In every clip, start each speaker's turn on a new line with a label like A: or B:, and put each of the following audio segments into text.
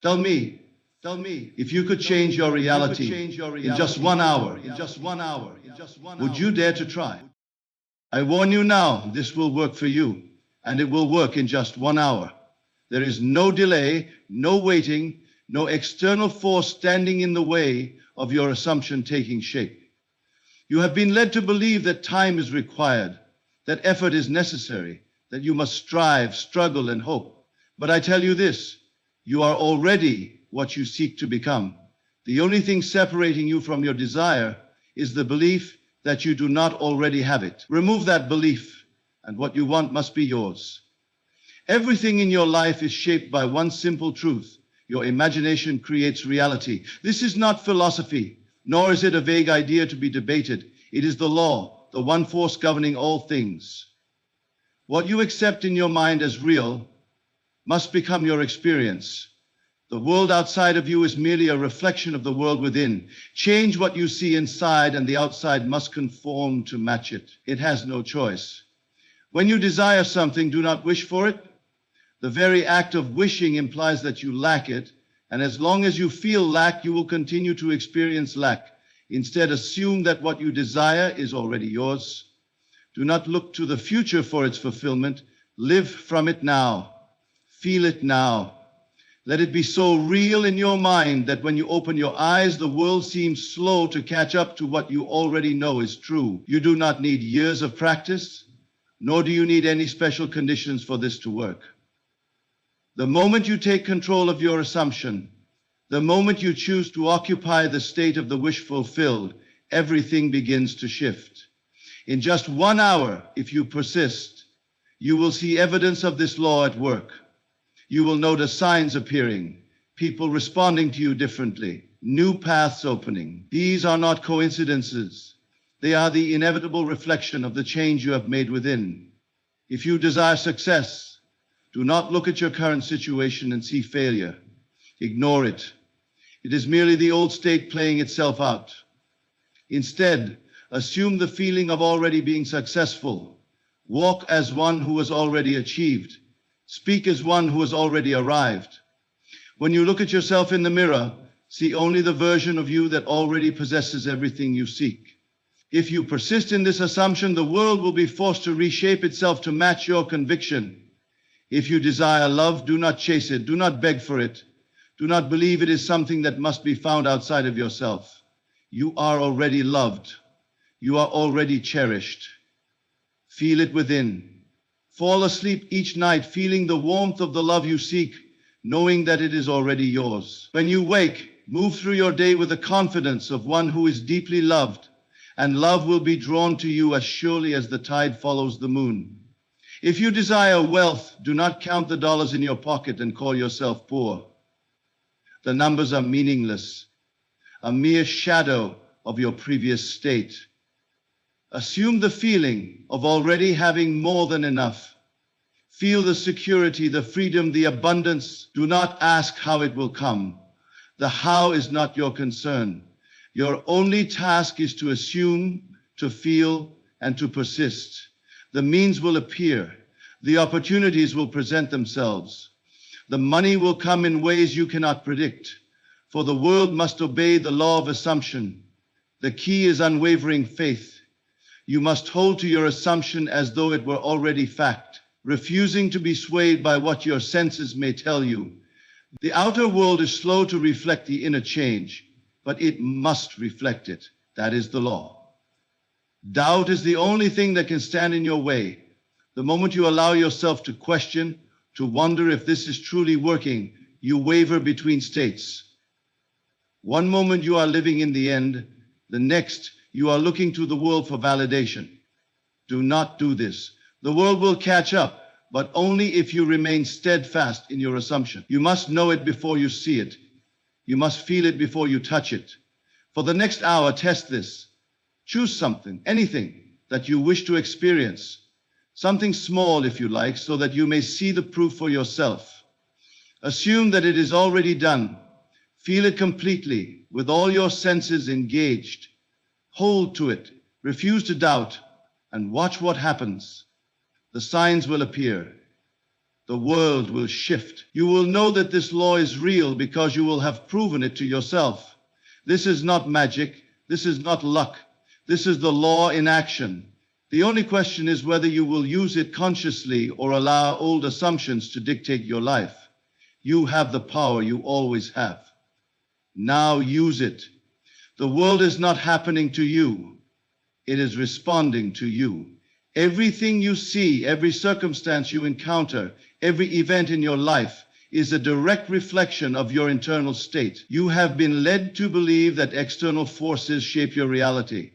A: Tell me, if you could change your reality in just 1 hour, would you dare to try? I warn you now, this will work for you, and it will work in just 1 hour. There is no delay, no waiting, no external force standing in the way of your assumption taking shape. You have been led to believe that time is required, that effort is necessary, that you must strive, struggle, and hope. But I tell you this, you are already what you seek to become. The only thing separating you from your desire is the belief that you do not already have it. Remove that belief, and what you want must be yours. Everything in your life is shaped by one simple truth. Your imagination creates reality. This is not philosophy, nor is it a vague idea to be debated. It is the law, the one force governing all things. What you accept in your mind as real must become your experience. The world outside of you is merely a reflection of the world within. Change what you see inside, and the outside must conform to match it. It has no choice. When you desire something, do not wish for it. The very act of wishing implies that you lack it, and as long as you feel lack, you will continue to experience lack. Instead, assume that what you desire is already yours. Do not look to the future for its fulfillment. Live from it now. Feel it now. Let it be so real in your mind that when you open your eyes, the world seems slow to catch up to what you already know is true. You do not need years of practice, nor do you need any special conditions for this to work. The moment you take control of your assumption, the moment you choose to occupy the state of the wish fulfilled, everything begins to shift. In just 1 hour, if you persist, you will see evidence of this law at work. You will notice signs appearing, people responding to you differently, new paths opening. These are not coincidences. They are the inevitable reflection of the change you have made within. If you desire success, do not look at your current situation and see failure. Ignore it. It is merely the old state playing itself out. Instead, assume the feeling of already being successful. Walk as one who has already achieved. Speak as one who has already arrived. When you look at yourself in the mirror, see only the version of you that already possesses everything you seek. If you persist in this assumption, the world will be forced to reshape itself to match your conviction. If you desire love, do not chase it. Do not beg for it. Do not believe it is something that must be found outside of yourself. You are already loved. You are already cherished. Feel it within. Fall asleep each night feeling the warmth of the love you seek, knowing that it is already yours. When you wake, move through your day with the confidence of one who is deeply loved, and love will be drawn to you as surely as the tide follows the moon. If you desire wealth, do not count the dollars in your pocket and call yourself poor. The numbers are meaningless, a mere shadow of your previous state. Assume the feeling of already having more than enough. Feel the security, the freedom, the abundance. Do not ask how it will come. The how is not your concern. Your only task is to assume, to feel, and to persist. The means will appear. The opportunities will present themselves. The money will come in ways you cannot predict, for the world must obey the law of assumption. The key is unwavering faith. You must hold to your assumption as though it were already fact, refusing to be swayed by what your senses may tell you. The outer world is slow to reflect the inner change, but it must reflect it. That is the law. Doubt is the only thing that can stand in your way. The moment you allow yourself to question, to wonder if this is truly working, you waver between states. One moment you are living in the end, the next you are looking to the world for validation. Do not do this. The world will catch up, but only if you remain steadfast in your assumption. You must know it before you see it. You must feel it before you touch it. For the next hour, test this. Choose something, anything that you wish to experience. Something small, if you like, so that you may see the proof for yourself. Assume that it is already done. Feel it completely, with all your senses engaged. Hold to it, refuse to doubt, and watch what happens. The signs will appear. the world will shift. You will know that this law is real because you will have proven it to yourself. This is not magic. This is not luck. This is the law in action. The only question is whether you will use it consciously or allow old assumptions to dictate your life. You have the power you always have. Now use it. The world is not happening to you. It is responding to you. Everything you see, every circumstance you encounter, every event in your life is a direct reflection of your internal state. You have been led to believe that external forces shape your reality,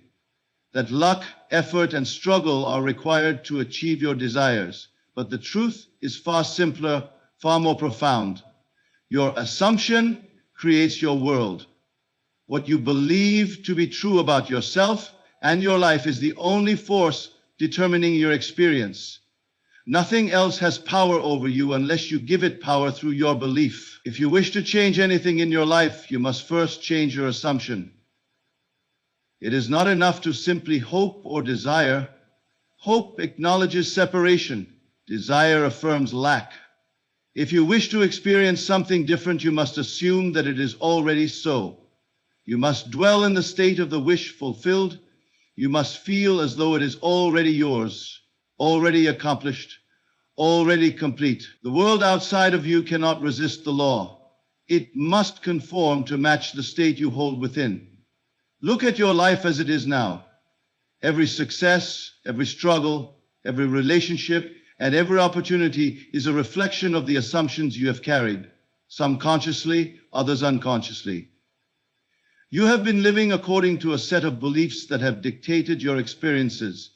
A: that luck, effort, and struggle are required to achieve your desires. But the truth is far simpler, far more profound. Your assumption creates your world. What you believe to be true about yourself and your life is the only force determining your experience. Nothing else has power over you unless you give it power through your belief. If you wish to change anything in your life, you must first change your assumption. It is not enough to simply hope or desire. Hope acknowledges separation. Desire affirms lack. If you wish to experience something different, you must assume that it is already so. You must dwell in the state of the wish fulfilled. You must feel as though it is already yours, already accomplished, already complete. The world outside of you cannot resist the law. It must conform to match the state you hold within. Look at your life as it is now. Every success, every struggle, every relationship, and every opportunity is a reflection of the assumptions you have carried, some consciously, others unconsciously. You have been living according to a set of beliefs that have dictated your experiences.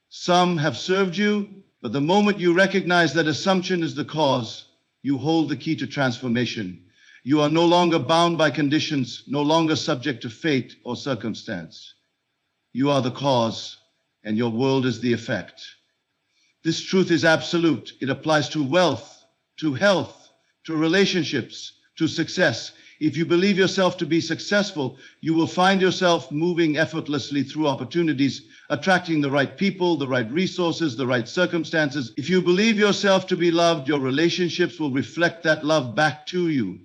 A: Some have served you, but the moment you recognize that assumption is the cause, you hold the key to transformation. You are no longer bound by conditions, no longer subject to fate or circumstance. You are the cause, and your world is the effect. This truth is absolute. It applies to wealth, to health, to relationships, to success. If you believe yourself to be successful, you will find yourself moving effortlessly through opportunities, attracting the right people, the right resources, the right circumstances. If you believe yourself to be loved, your relationships will reflect that love back to you.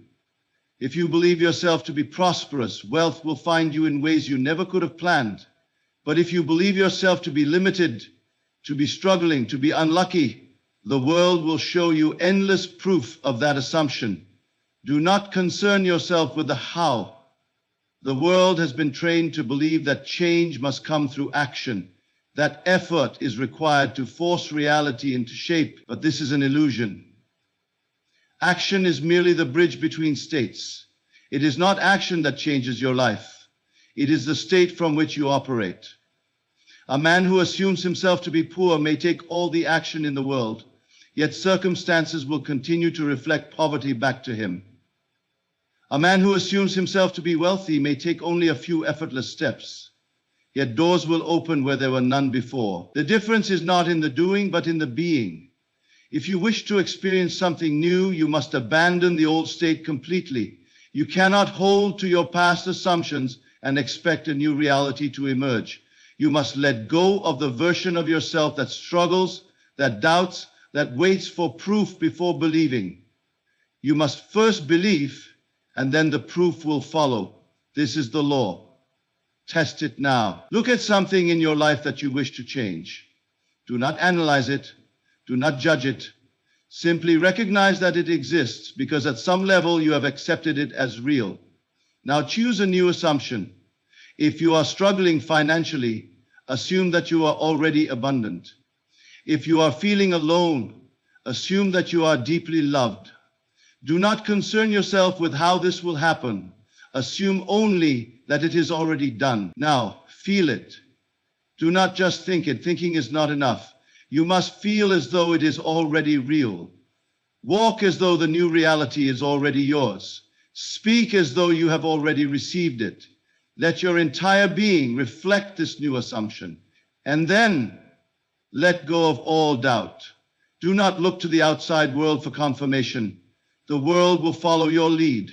A: If you believe yourself to be prosperous, wealth will find you in ways you never could have planned. But if you believe yourself to be limited, to be struggling, to be unlucky, the world will show you endless proof of that assumption. Do not concern yourself with the how. The world has been trained to believe that change must come through action, that effort is required to force reality into shape, but this is an illusion. Action is merely the bridge between states. It is not action that changes your life. It is the state from which you operate. A man who assumes himself to be poor may take all the action in the world, yet circumstances will continue to reflect poverty back to him. A man who assumes himself to be wealthy may take only a few effortless steps, yet doors will open where there were none before. The difference is not in the doing, but in the being. If you wish to experience something new, you must abandon the old state completely. You cannot hold to your past assumptions and expect a new reality to emerge. You must let go of the version of yourself that struggles, that doubts, that waits for proof before believing. You must first believe, and then the proof will follow. This is the law. Test it now. Look at something in your life that you wish to change. Do not analyze it. Do not judge it. Simply recognize that it exists because at some level you have accepted it as real. Now choose a new assumption. If you are struggling financially, assume that you are already abundant. If you are feeling alone, assume that you are deeply loved. Do not concern yourself with how this will happen. Assume only that it is already done. Now, feel it. Do not just think it. Thinking is not enough. You must feel as though it is already real. Walk as though the new reality is already yours. Speak as though you have already received it. Let your entire being reflect this new assumption. And then let go of all doubt. Do not look to the outside world for confirmation. The world will follow your lead,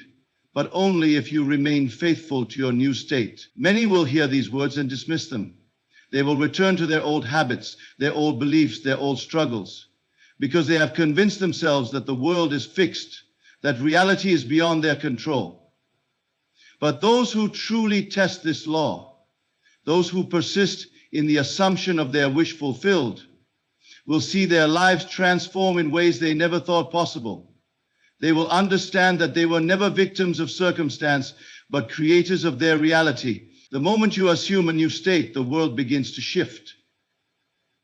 A: but only if you remain faithful to your new state. Many will hear these words and dismiss them. They will return to their old habits, their old beliefs, their old struggles. because they have convinced themselves that the world is fixed, that reality is beyond their control. But those who truly test this law, those who persist in the assumption of their wish fulfilled, will see their lives transform in ways they never thought possible. They will understand that they were never victims of circumstance, but creators of their reality. The moment you assume a new state, the world begins to shift.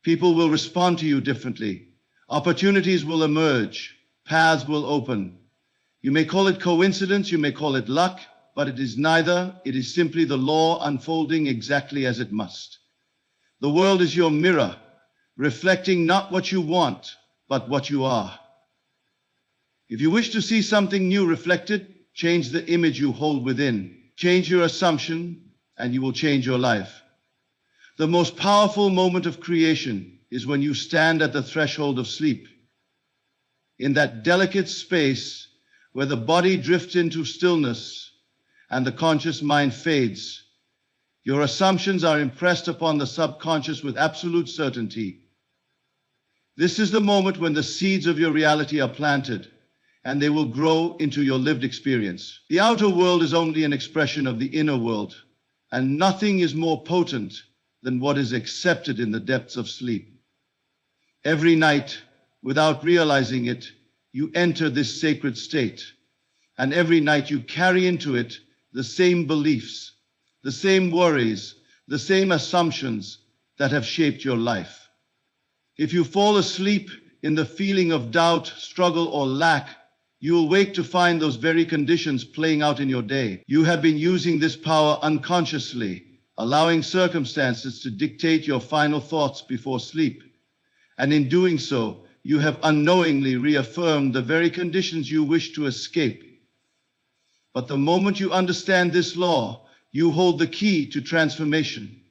A: People will respond to you differently. Opportunities will emerge. Paths will open. You may call it coincidence, you may call it luck, but it is neither. It is simply the law unfolding exactly as it must. The world is your mirror, reflecting not what you want, but what you are. If you wish to see something new reflected, change the image you hold within. Change your assumption, and you will change your life. The most powerful moment of creation is when you stand at the threshold of sleep. In that delicate space where the body drifts into stillness and the conscious mind fades, your assumptions are impressed upon the subconscious with absolute certainty. This is the moment when the seeds of your reality are planted, and they will grow into your lived experience. The outer world is only an expression of the inner world, and nothing is more potent than what is accepted in the depths of sleep. Every night, without realizing it, you enter this sacred state, and every night you carry into it the same beliefs, the same worries, the same assumptions that have shaped your life. If you fall asleep in the feeling of doubt, struggle, or lack, you will wake to find those very conditions playing out in your day. You have been using this power unconsciously, allowing circumstances to dictate your final thoughts before sleep. And in doing so, you have unknowingly reaffirmed the very conditions you wish to escape. But the moment you understand this law, you hold the key to transformation.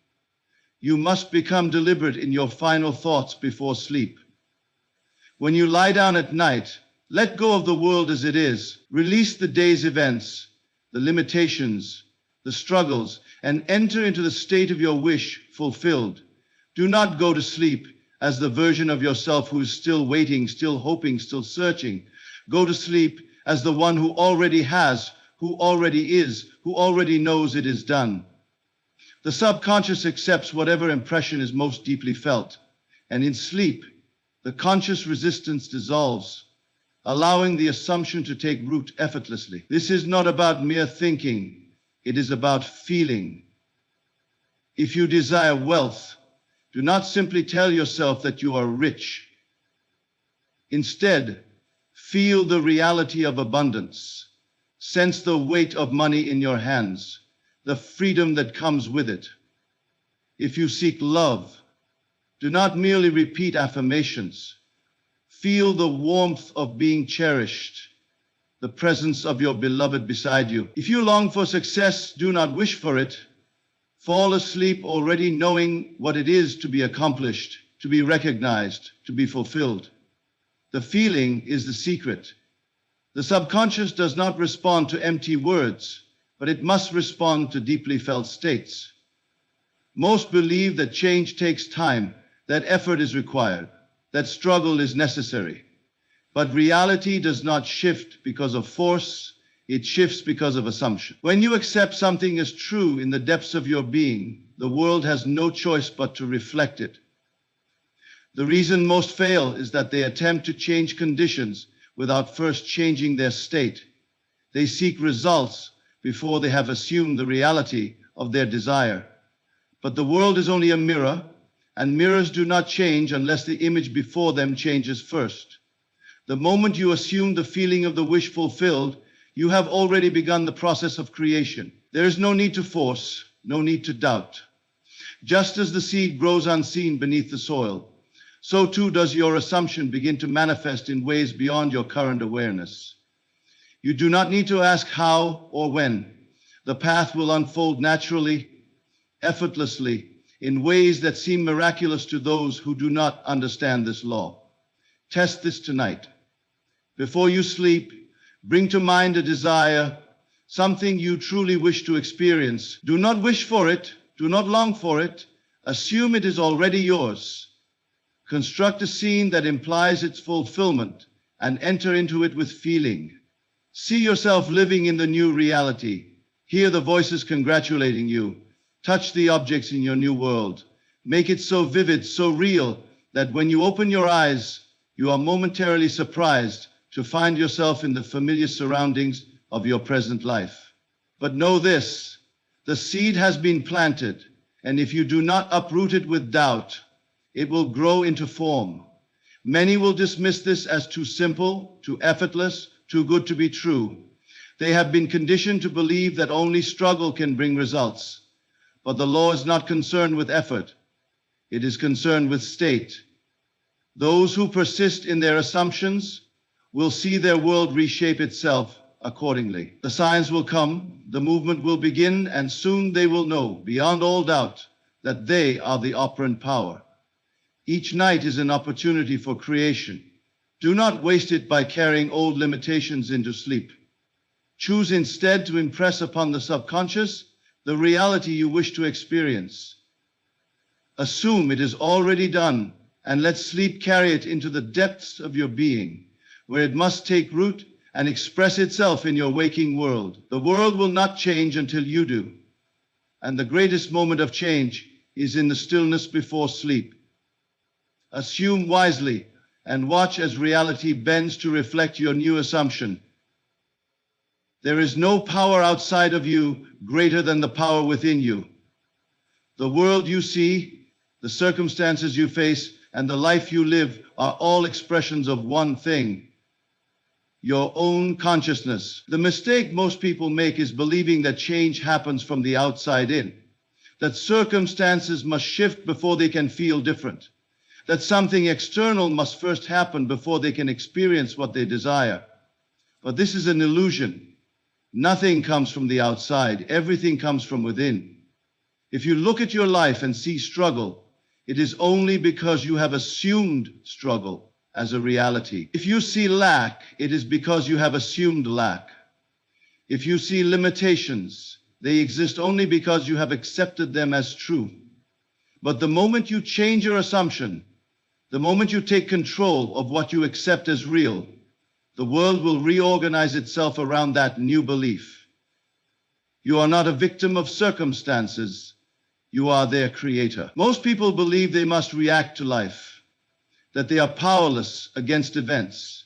A: You must become deliberate in your final thoughts before sleep. When you lie down at night, let go of the world as it is. Release the day's events, the limitations, the struggles, and enter into the state of your wish fulfilled. Do not go to sleep as the version of yourself who is still waiting, still hoping, still searching. Go to sleep as the one who already has, who already is, who already knows it is done. The subconscious accepts whatever impression is most deeply felt, and in sleep, the conscious resistance dissolves, allowing the assumption to take root effortlessly. This is not about mere thinking, it is about feeling. If you desire wealth, do not simply tell yourself that you are rich. Instead, feel the reality of abundance. Sense the weight of money in your hands, the freedom that comes with it. If you seek love, do not merely repeat affirmations. Feel the warmth of being cherished, the presence of your beloved beside you. If you long for success, do not wish for it. Fall asleep already knowing what it is to be accomplished, to be recognized, to be fulfilled. The feeling is the secret. The subconscious does not respond to empty words, but it must respond to deeply felt states. Most believe that change takes time, that effort is required, that struggle is necessary. But reality does not shift because of force, it shifts because of assumption. When you accept something as true in the depths of your being, the world has no choice but to reflect it. The reason most fail is that they attempt to change conditions without first changing their state. They seek results before they have assumed the reality of their desire. But the world is only a mirror, and mirrors do not change unless the image before them changes first. The moment you assume the feeling of the wish fulfilled, you have already begun the process of creation. There is no need to force, no need to doubt. Just as the seed grows unseen beneath the soil, so too does your assumption begin to manifest in ways beyond your current awareness. You do not need to ask how or when. The path will unfold naturally, effortlessly, in ways that seem miraculous to those who do not understand this law. Test this tonight. Before you sleep, bring to mind a desire, something you truly wish to experience. Do not wish for it, do not long for it. Assume it is already yours. Construct a scene that implies its fulfillment and enter into it with feeling. See yourself living in the new reality. Hear the voices congratulating you. Touch the objects in your new world. Make it so vivid, so real, that when you open your eyes, you are momentarily surprised to find yourself in the familiar surroundings of your present life. But know this, the seed has been planted, and if you do not uproot it with doubt, it will grow into form. Many will dismiss this as too simple, too effortless, too good to be true. They have been conditioned to believe that only struggle can bring results. But the law is not concerned with effort. It is concerned with state. Those who persist in their assumptions will see their world reshape itself accordingly. The signs will come, the movement will begin, and soon they will know, beyond all doubt, that they are the operant power. Each night is an opportunity for creation. Do not waste it by carrying old limitations into sleep. Choose instead to impress upon the subconscious the reality you wish to experience. Assume it is already done, and let sleep carry it into the depths of your being, where it must take root and express itself in your waking world. The world will not change until you do. And the greatest moment of change is in the stillness before sleep. Assume wisely and watch as reality bends to reflect your new assumption. There is no power outside of you greater than the power within you. The world you see, the circumstances you face, and the life you live are all expressions of one thing: your own consciousness. The mistake most people make is believing that change happens from the outside in, that circumstances must shift before they can feel different, that something external must first happen before they can experience what they desire. But this is an illusion. Nothing comes from the outside. Everything comes from within. If you look at your life and see struggle, it is only because you have assumed struggle as a reality. If you see lack, it is because you have assumed lack. If you see limitations, they exist only because you have accepted them as true. But the moment you change your assumption, the moment you take control of what you accept as real, the world will reorganize itself around that new belief. You are not a victim of circumstances. You are their creator. Most people believe they must react to life, that they are powerless against events,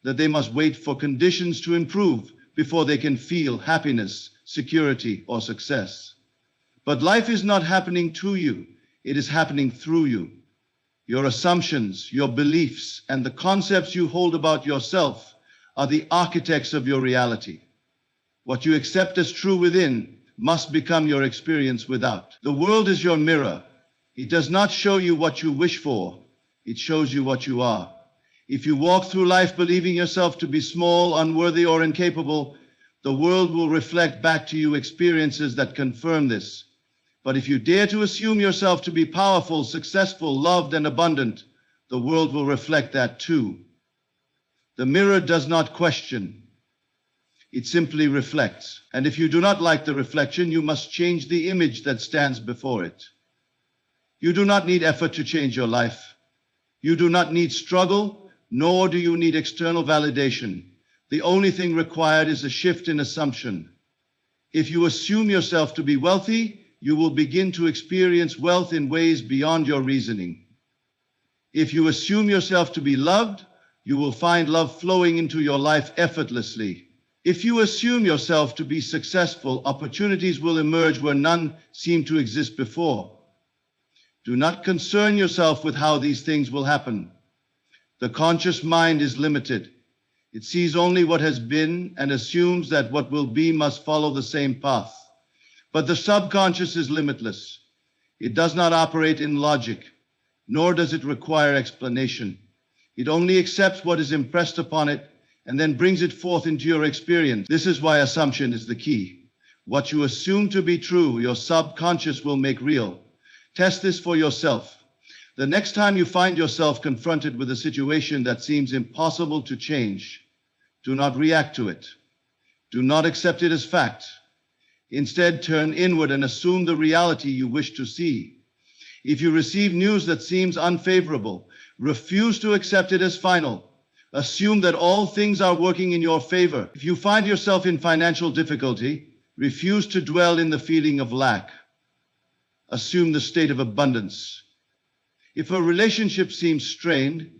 A: that they must wait for conditions to improve before they can feel happiness, security, or success. But life is not happening to you. It is happening through you. Your assumptions, your beliefs, and the concepts you hold about yourself are the architects of your reality. What you accept as true within must become your experience without. The world is your mirror. It does not show you what you wish for. It shows you what you are. If you walk through life believing yourself to be small, unworthy, or incapable, the world will reflect back to you experiences that confirm this. But if you dare to assume yourself to be powerful, successful, loved, and abundant, the world will reflect that too. The mirror does not question. It simply reflects. And if you do not like the reflection, you must change the image that stands before it. You do not need effort to change your life. You do not need struggle, nor do you need external validation. The only thing required is a shift in assumption. If you assume yourself to be wealthy, you will begin to experience wealth in ways beyond your reasoning. If you assume yourself to be loved, you will find love flowing into your life effortlessly. If you assume yourself to be successful, opportunities will emerge where none seemed to exist before. Do not concern yourself with how these things will happen. The conscious mind is limited. It sees only what has been and assumes that what will be must follow the same path. But the subconscious is limitless. It does not operate in logic, nor does it require explanation. It only accepts what is impressed upon it and then brings it forth into your experience. This is why assumption is the key. What you assume to be true, your subconscious will make real. Test this for yourself. The next time you find yourself confronted with a situation that seems impossible to change, do not react to it. Do not accept it as fact. Instead, turn inward and assume the reality you wish to see. If you receive news that seems unfavorable, refuse to accept it as final. Assume that all things are working in your favor. If you find yourself in financial difficulty, refuse to dwell in the feeling of lack. Assume the state of abundance. If a relationship seems strained,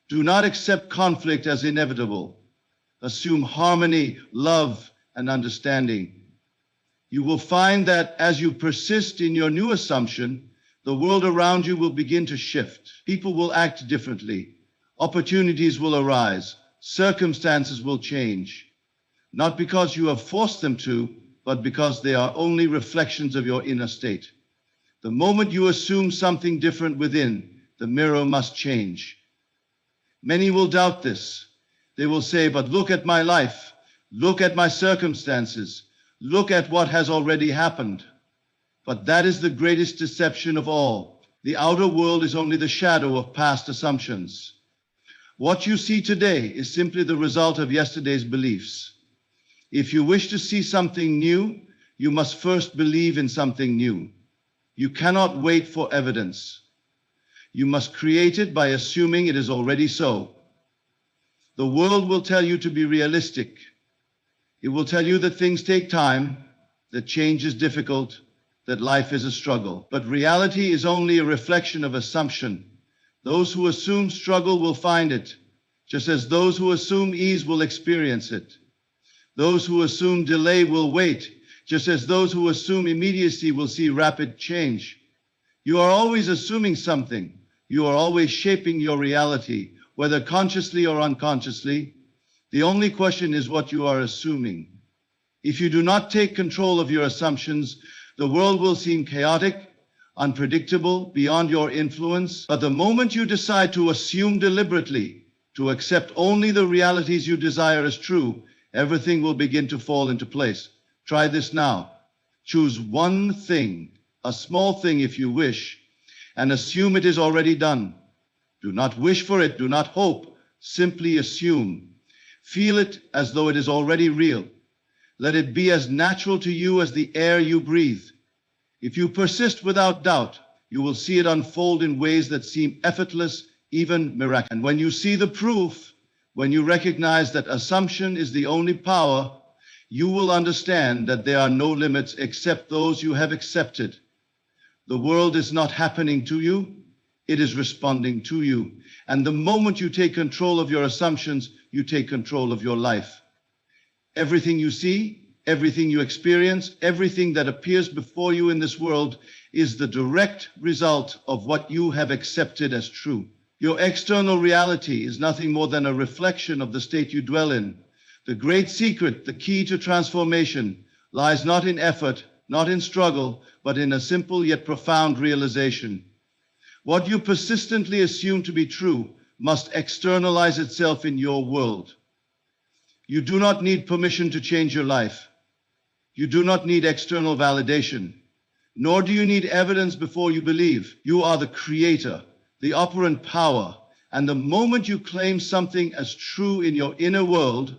A: do not accept conflict as inevitable. Assume harmony, love, and understanding. You will find that as you persist in your new assumption, the world around you will begin to shift. People will act differently. Opportunities will arise. Circumstances will change. Not because you have forced them to, but because they are only reflections of your inner state. The moment you assume something different within, the mirror must change. Many will doubt this. They will say, but look at my life. Look at my circumstances. Look at what has already happened. But that is the greatest deception of all. The outer world is only the shadow of past assumptions. What you see today is simply the result of yesterday's beliefs. If you wish to see something new, you must first believe in something new. You cannot wait for evidence. You must create it by assuming it is already so. The world will tell you to be realistic. It will tell you that things take time, that change is difficult, that life is a struggle. But reality is only a reflection of assumption. Those who assume struggle will find it, just as those who assume ease will experience it. Those who assume delay will wait, just as those who assume immediacy will see rapid change. You are always assuming something. You are always shaping your reality, whether consciously or unconsciously. The only question is what you are assuming. If you do not take control of your assumptions, the world will seem chaotic, unpredictable, beyond your influence. But the moment you decide to assume deliberately, to accept only the realities you desire as true, everything will begin to fall into place. Try this now. Choose one thing, a small thing if you wish, and assume it is already done. Do not wish for it, do not hope, simply assume. Feel it as though it is already real. Let it be as natural to you as the air you breathe. If you persist without doubt, you will see it unfold in ways that seem effortless, even miraculous. And when you see the proof, when you recognize that assumption is the only power, you will understand that there are no limits except those you have accepted. The world is not happening to you, it is responding to you. And the moment you take control of your assumptions, you take control of your life. Everything you see, everything you experience, everything that appears before you in this world is the direct result of what you have accepted as true. Your external reality is nothing more than a reflection of the state you dwell in. The great secret, the key to transformation, lies not in effort, not in struggle, but in a simple yet profound realization. What you persistently assume to be true must externalize itself in your world. You do not need permission to change your life. You do not need external validation, nor do you need evidence before you believe. You are the creator, the operant power, and the moment you claim something as true in your inner world,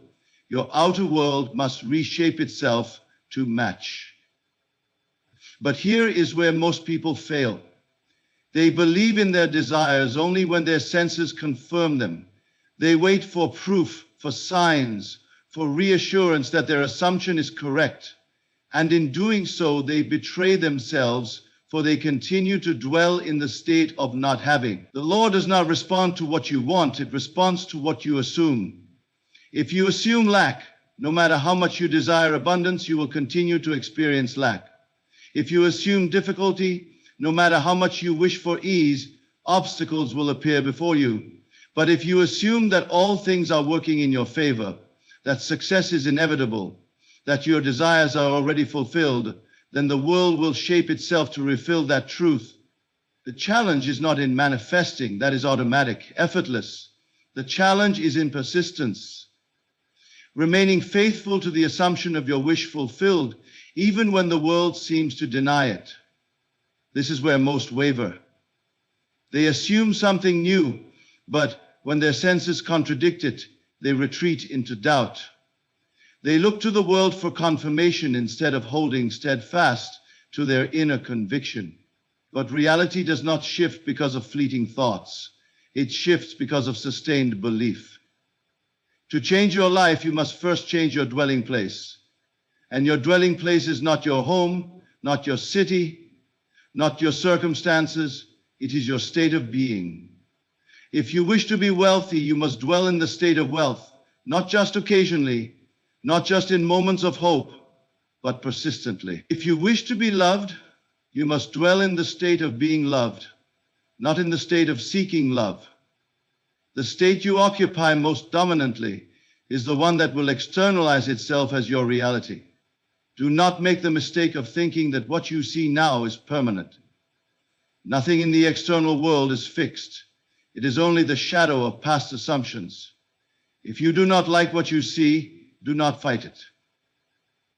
A: your outer world must reshape itself to match. But here is where most people fail. They believe in their desires only when their senses confirm them. They wait for proof, for signs, for reassurance that their assumption is correct. And in doing so, they betray themselves, for they continue to dwell in the state of not having. The law does not respond to what you want, it responds to what you assume. If you assume lack, no matter how much you desire abundance, you will continue to experience lack. If you assume difficulty, no matter how much you wish for ease, obstacles will appear before you. But if you assume that all things are working in your favor, that success is inevitable, that your desires are already fulfilled, then the world will shape itself to refill that truth. The challenge is not in manifesting, that is automatic, effortless. The challenge is in persistence, remaining faithful to the assumption of your wish fulfilled, even when the world seems to deny it. This is where most waver. They assume something new, but when their senses contradict it, they retreat into doubt. They look to the world for confirmation instead of holding steadfast to their inner conviction. But reality does not shift because of fleeting thoughts. It shifts because of sustained belief. To change your life, you must first change your dwelling place. And your dwelling place is not your home, not your city, not your circumstances. It is your state of being. If you wish to be wealthy, you must dwell in the state of wealth, not just occasionally, not just in moments of hope, but persistently. If you wish to be loved, you must dwell in the state of being loved, not in the state of seeking love. The state you occupy most dominantly is the one that will externalize itself as your reality. Do not make the mistake of thinking that what you see now is permanent. Nothing in the external world is fixed. It is only the shadow of past assumptions. If you do not like what you see, do not fight it.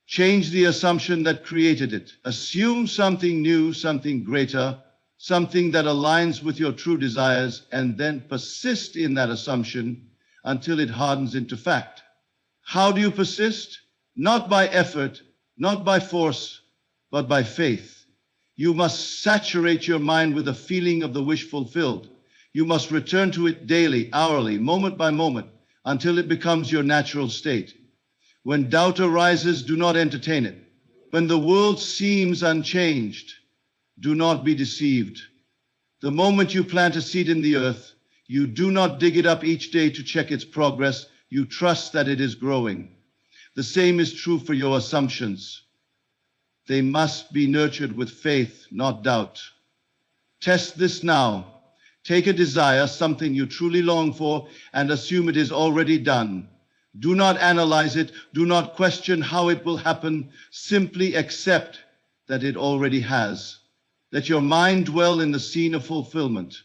A: Change the assumption that created it. Assume something new, something greater, something that aligns with your true desires, and then persist in that assumption until it hardens into fact. How do you persist? Not by effort, not by force, but by faith. You must saturate your mind with a feeling of the wish fulfilled. You must return to it daily, hourly, moment by moment, until it becomes your natural state. When doubt arises, do not entertain it. When the world seems unchanged, do not be deceived. The moment you plant a seed in the earth, you do not dig it up each day to check its progress. You trust that it is growing. The same is true for your assumptions. They must be nurtured with faith, not doubt. Test this now. Take a desire, something you truly long for, and assume it is already done. Do not analyze it. Do not question how it will happen. Simply accept that it already has. Let your mind dwell in the scene of fulfillment.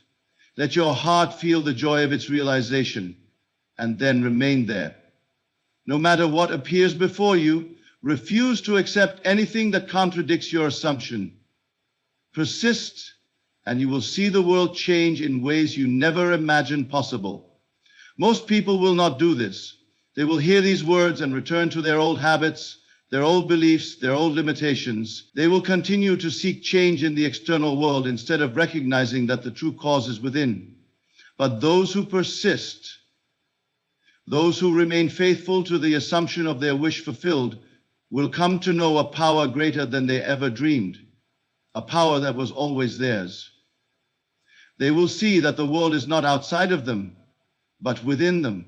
A: Let your heart feel the joy of its realization, and then remain there. No matter what appears before you, refuse to accept anything that contradicts your assumption. Persist, and you will see the world change in ways you never imagined possible. Most people will not do this. They will hear these words and return to their old habits, their old beliefs, their old limitations. They will continue to seek change in the external world instead of recognizing that the true cause is within. But those who persist, those who remain faithful to the assumption of their wish fulfilled, will come to know a power greater than they ever dreamed, a power that was always theirs. They will see that the world is not outside of them, but within them.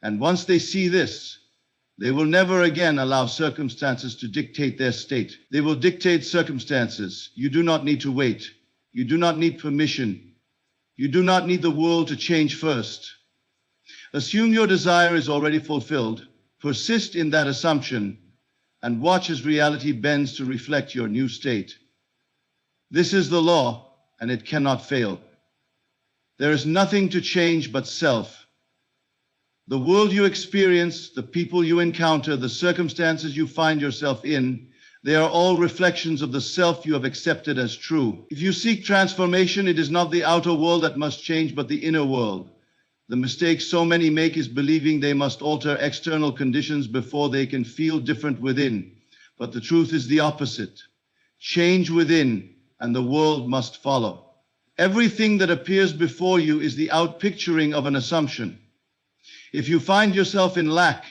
A: And once they see this, they will never again allow circumstances to dictate their state. They will dictate circumstances. You do not need to wait. You do not need permission. You do not need the world to change first. Assume your desire is already fulfilled. Persist in that assumption and watch as reality bends to reflect your new state. This is the law, and it cannot fail. There is nothing to change but self. The world you experience, the people you encounter, the circumstances you find yourself in, they are all reflections of the self you have accepted as true. If you seek transformation, it is not the outer world that must change, but the inner world. The mistake so many make is believing they must alter external conditions before they can feel different within. But the truth is the opposite. Change within, and the world must follow. Everything that appears before you is the outpicturing of an assumption. If you find yourself in lack,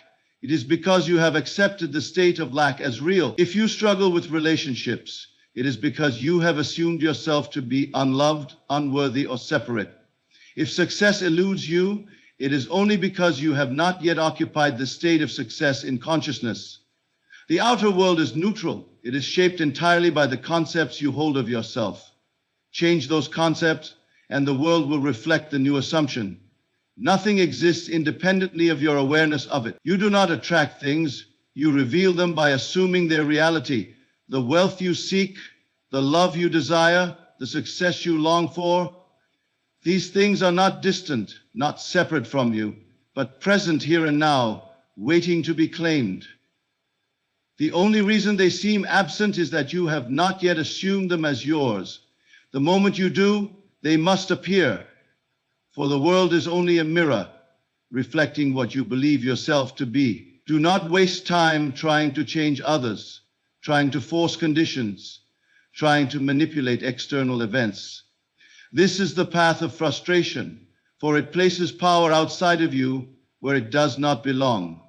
A: it is because you have accepted the state of lack as real. If you struggle with relationships, it is because you have assumed yourself to be unloved, unworthy, or separate. If success eludes you, it is only because you have not yet occupied the state of success in consciousness. The outer world is neutral. It is shaped entirely by the concepts you hold of yourself. Change those concepts, and the world will reflect the new assumption. Nothing exists independently of your awareness of it. You do not attract things. You reveal them by assuming their reality. The wealth you seek, the love you desire, the success you long for, these things are not distant, not separate from you, but present here and now, waiting to be claimed. The only reason they seem absent is that you have not yet assumed them as yours. The moment you do, they must appear. For the world is only a mirror, reflecting what you believe yourself to be. Do not waste time trying to change others, trying to force conditions, trying to manipulate external events. This is the path of frustration, for it places power outside of you where it does not belong.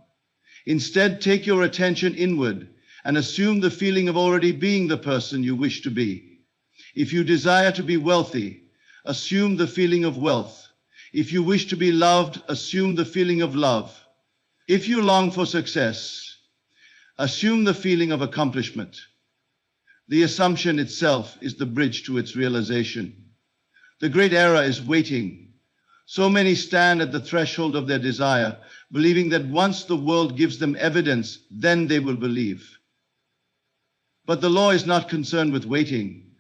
A: Instead, take your attention inward and assume the feeling of already being the person you wish to be. If you desire to be wealthy, assume the feeling of wealth. If you wish to be loved, assume the feeling of love. If you long for success, assume the feeling of accomplishment. The assumption itself is the bridge to its realization. The great error is waiting. So many stand at the threshold of their desire, believing that once the world gives them evidence, then they will believe. But the law is not concerned with waiting.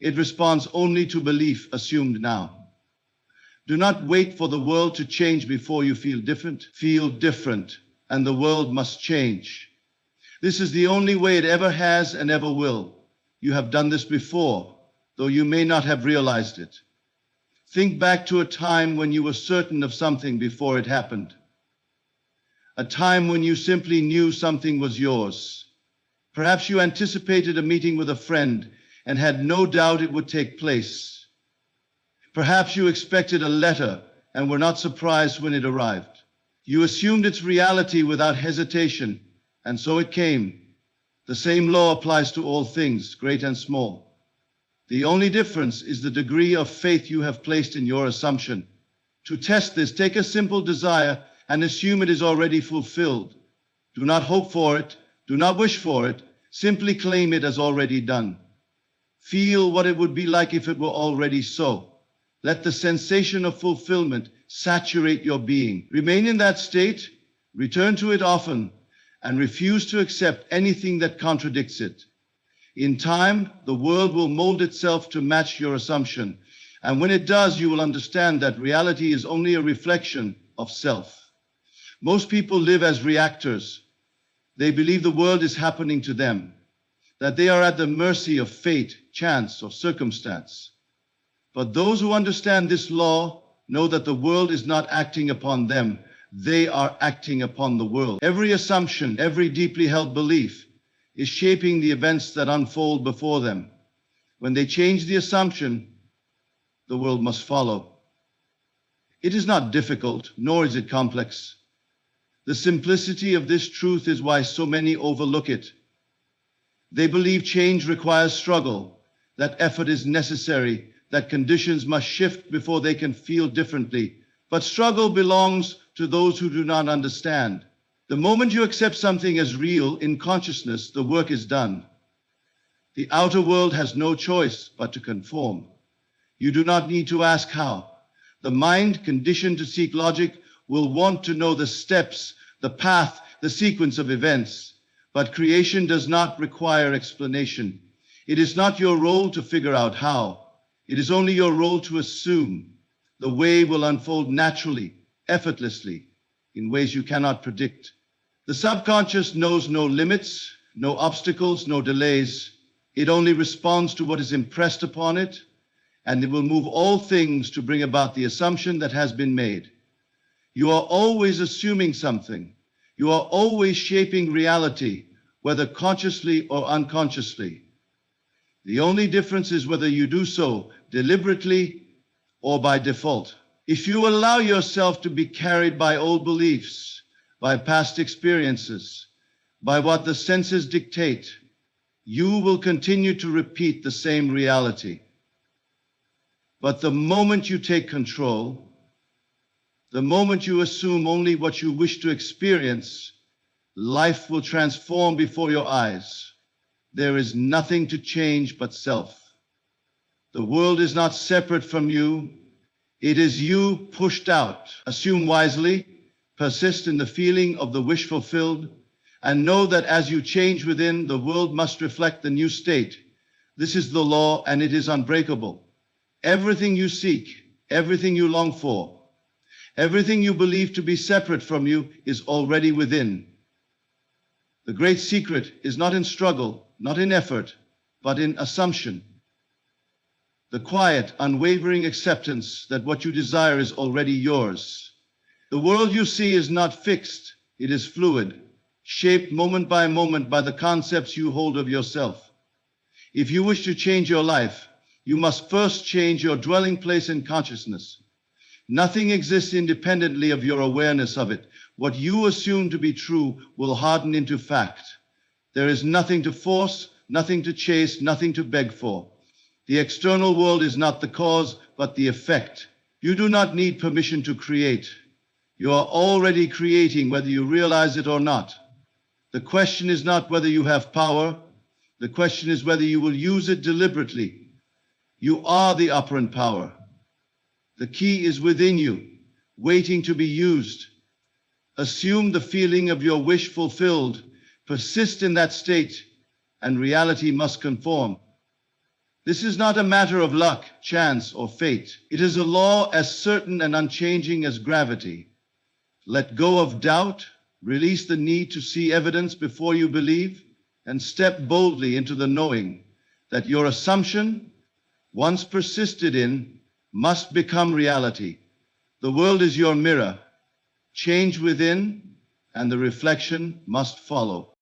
A: It responds only to belief assumed now. Do not wait for the world to change before you feel different. Feel different, and the world must change. This is the only way it ever has and ever will. You have done this before, though you may not have realized it. Think back to a time when you were certain of something before it happened. A time when you simply knew something was yours. Perhaps you anticipated a meeting with a friend and had no doubt it would take place. Perhaps you expected a letter and were not surprised when it arrived. You assumed its reality without hesitation, and so it came. The same law applies to all things, great and small. The only difference is the degree of faith you have placed in your assumption. To test this, take a simple desire and assume it is already fulfilled. Do not hope for it, do not wish for it, simply claim it as already done. Feel what it would be like if it were already so. Let the sensation of fulfillment saturate your being. Remain in that state, return to it often, and refuse to accept anything that contradicts it. In time, the world will mold itself to match your assumption, and when it does, you will understand that reality is only a reflection of self. Most people live as reactors. They believe the world is happening to them, that they are at the mercy of fate, chance, or circumstance. But those who understand this law know that the world is not acting upon them. They are acting upon the world. Every assumption, every deeply held belief is shaping the events that unfold before them. When they change the assumption, the world must follow. It is not difficult, nor is it complex. The simplicity of this truth is why so many overlook it. They believe change requires struggle, that effort is necessary, that conditions must shift before they can feel differently. But struggle belongs to those who do not understand. The moment you accept something as real in consciousness, the work is done. The outer world has no choice but to conform. You do not need to ask how. The mind, conditioned to seek logic, will want to know the steps, the path, the sequence of events. But creation does not require explanation. It is not your role to figure out how. It is only your role to assume. The way will unfold naturally, effortlessly, in ways you cannot predict. The subconscious knows no limits, no obstacles, no delays. It only responds to what is impressed upon it, and it will move all things to bring about the assumption that has been made. You are always assuming something. You are always shaping reality, whether consciously or unconsciously. The only difference is whether you do so deliberately or by default. If you allow yourself to be carried by old beliefs, by past experiences, by what the senses dictate, you will continue to repeat the same reality. But the moment you take control, the moment you assume only what you wish to experience, life will transform before your eyes. There is nothing to change but self. The world is not separate from you. It is you pushed out. Assume wisely, persist in the feeling of the wish fulfilled, and know that as you change within, the world must reflect the new state. This is the law, and it is unbreakable. Everything you seek, everything you long for, everything you believe to be separate from you is already within. The great secret is not in struggle, not in effort, but in assumption. The quiet, unwavering acceptance that what you desire is already yours. The world you see is not fixed, it is fluid, shaped moment by the concepts you hold of yourself. If you wish to change your life, you must first change your dwelling place in consciousness. Nothing exists independently of your awareness of it. What you assume to be true will harden into fact. There is nothing to force, nothing to chase, nothing to beg for. The external world is not the cause, but the effect. You do not need permission to create. You are already creating, whether you realize it or not. The question is not whether you have power. The question is whether you will use it deliberately. You are the operant power. The key is within you, waiting to be used. Assume the feeling of your wish fulfilled. Persist in that state, and reality must conform. This is not a matter of luck, chance, or fate. It is a law as certain and unchanging as gravity. Let go of doubt, release the need to see evidence before you believe, and step boldly into the knowing that your assumption, once persisted in, must become reality. The world is your mirror. Change within, and the reflection must follow.